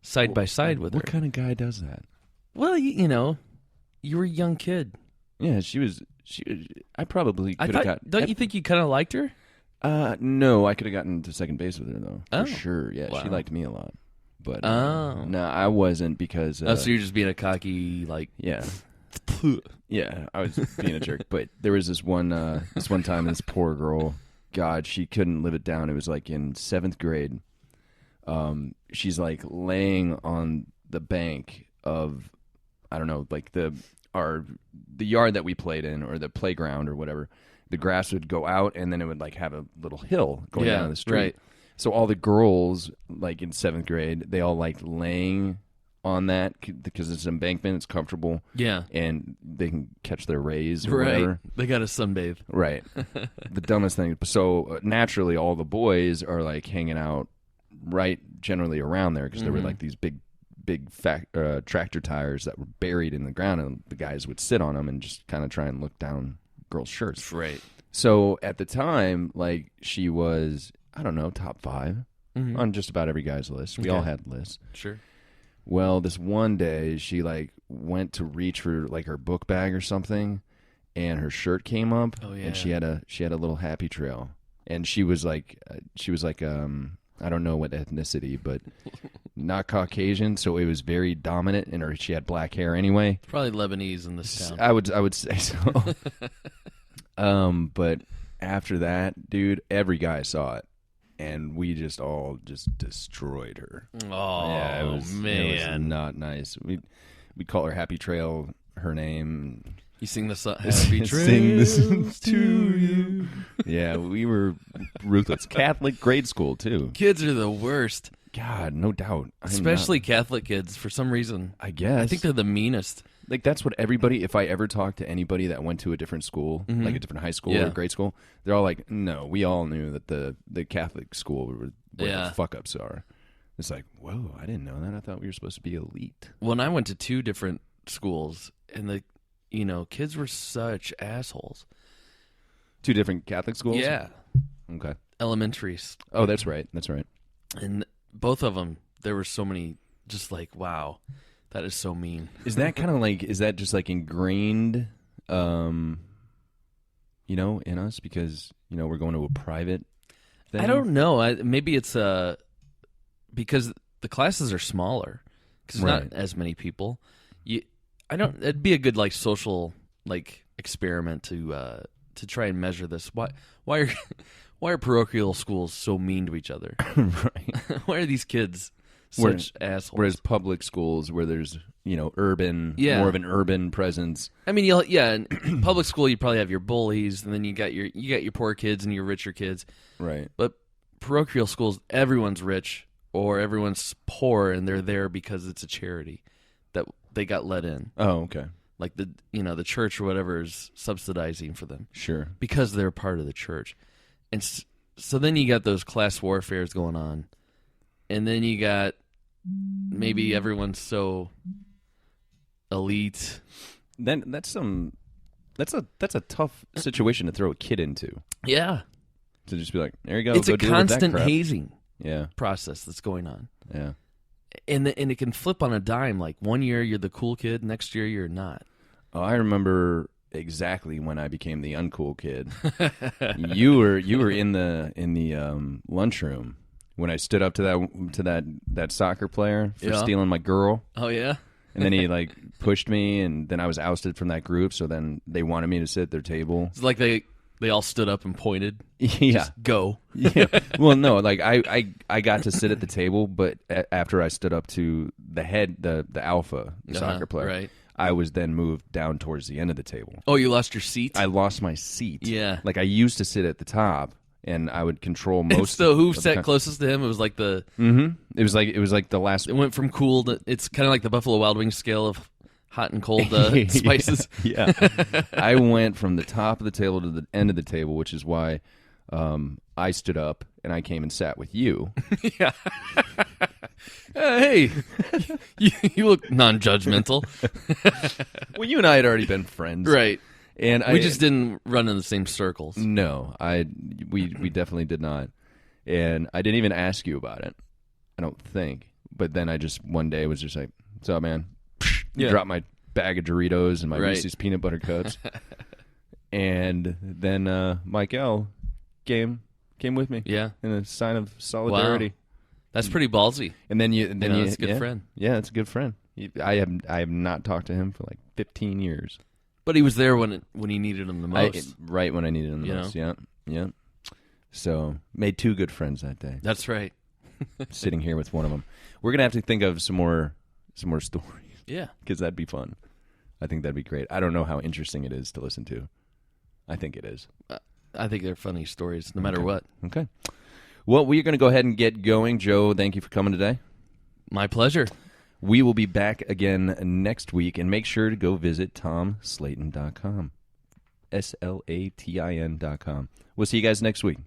side by side with her. What kind of guy does that? Well, you know, you were a young kid. Yeah, she was. I probably could have got. Don't you think you kind of liked her? No, I could have gotten to second base with her though. Oh. For sure. Yeah, Wow. she liked me a lot. But Oh. no, I wasn't because. So you're just being a cocky, like. Yeah. Yeah, I was being a jerk. But there was this one time, this poor girl, God, she couldn't live it down. It was like in 7th grade. She's like laying on the bank of, I don't know, like the yard that we played in, or the playground or whatever. The grass would go out, and then it would like have a little hill going down the street. Right. So all the girls, like in 7th grade, they all liked laying on that because it's an embankment, it's comfortable. Yeah. And they can catch their rays or whatever. They got to sunbathe. Right. The dumbest thing. So naturally, all the boys are like hanging out right generally around there because there were like these big tractor tires that were buried in the ground, and the guys would sit on them and just kind of try and look down girls' shirts. Right. So at the time, like, she was, I don't know, top 5 on just about every guy's list. We all had lists. Sure. Well, this one day, she like went to reach for like her book bag or something, and her shirt came up. Oh, yeah. And she had a little happy trail, and she was like I don't know what ethnicity, but not Caucasian, so it was very dominant, and she had black hair anyway. Probably Lebanese in this town. I would say so. But after that, dude, every guy saw it, and we just all destroyed her. Oh, yeah, it was not nice. We'd call her Happy Trail, her name. You sing the song, Happy Trails Sing this to you. Yeah, we were ruthless. Catholic grade school, too. Kids are the worst. God, no doubt. Especially Catholic kids, for some reason. I guess. I think they're the meanest. Like, that's what everybody, if I ever talk to anybody that went to a different school, like a different high school or grade school, they're all like, no, we all knew that the Catholic school where the fuck-ups are. It's like, whoa, I didn't know that. I thought we were supposed to be elite. When I went to 2 different schools, and kids were such assholes. 2 different Catholic schools? Yeah. Okay. Elementaries. Oh, that's right. That's right. And both of them, there were so many, just like, wow, that is so mean. Is that kind of like, is that just like ingrained, in us because, we're going to a private thing? I don't know. Maybe it's because the classes are smaller, because there's not as many people. It'd be a good like social like experiment to try and measure this. Why are parochial schools so mean to each other? Right. Why are these kids such assholes? Whereas public schools, where there's urban, more of an urban presence. I mean, in public school you probably have your bullies, and then you got your poor kids and your richer kids. Right. But parochial schools, everyone's rich or everyone's poor, and they're there because it's a charity that they got let in. Oh, okay. Like the church or whatever is subsidizing for them. Sure. Because they're part of the church. And so then you got those class warfares going on. And then you got maybe everyone's so elite. Then that's a tough situation to throw a kid into. Yeah. To just be like, there you go. It's go a deal with that constant crap. hazing Yeah. process that's going on. Yeah. And it can flip on a dime. Like one year you're the cool kid, next year you're not. Oh, I remember exactly when I became the uncool kid. you were in the lunchroom when I stood up to that soccer player for stealing my girl. Oh yeah. And then he like pushed me, and then I was ousted from that group. So then they wanted me to sit at their table. It's like they all stood up and pointed. Yeah. Just go. Yeah. Well, no, like I got to sit at the table, but after I stood up to the head, the alpha soccer player, right. I was then moved down towards the end of the table. Oh, you lost your seat? I lost my seat. Yeah. Like I used to sit at the top, and I would control most. So who sat closest to him? It was like the. Mm-hmm. It was like the last. It went from cool to. It's kind of like the Buffalo Wild Wings scale of hot and cold spices. Yeah. I went from the top of the table to the end of the table, which is why I stood up and I came and sat with you. Yeah. Hey, you look non-judgmental. Well, you and I had already been friends, right? And we just didn't run in the same circles. No, we definitely did not. And I didn't even ask you about it. I don't think. But then I just one day was just like, "What's up, man?" Yeah. Drop my bag of Doritos and my Right. Reese's peanut butter cups, and then Mike L came with me. Yeah. in a sign of solidarity. Wow. That's pretty ballsy. And then you, That's a good friend. Yeah, it's a good friend. I have not talked to him for like 15 years. But he was there when he needed him the most. Right when I needed him the most. Yeah, yeah. So made 2 good friends that day. That's right. Sitting here with one of them. We're gonna have to think of some more stories. Yeah, because that'd be fun. I think that'd be great. I don't know how interesting it is to listen to. I think it is. I think they're funny stories, no matter what. Okay. Well, we're going to go ahead and get going. Joe, thank you for coming today. My pleasure. We will be back again next week, and make sure to go visit TomSlatin.com. SLATIN.com. We'll see you guys next week.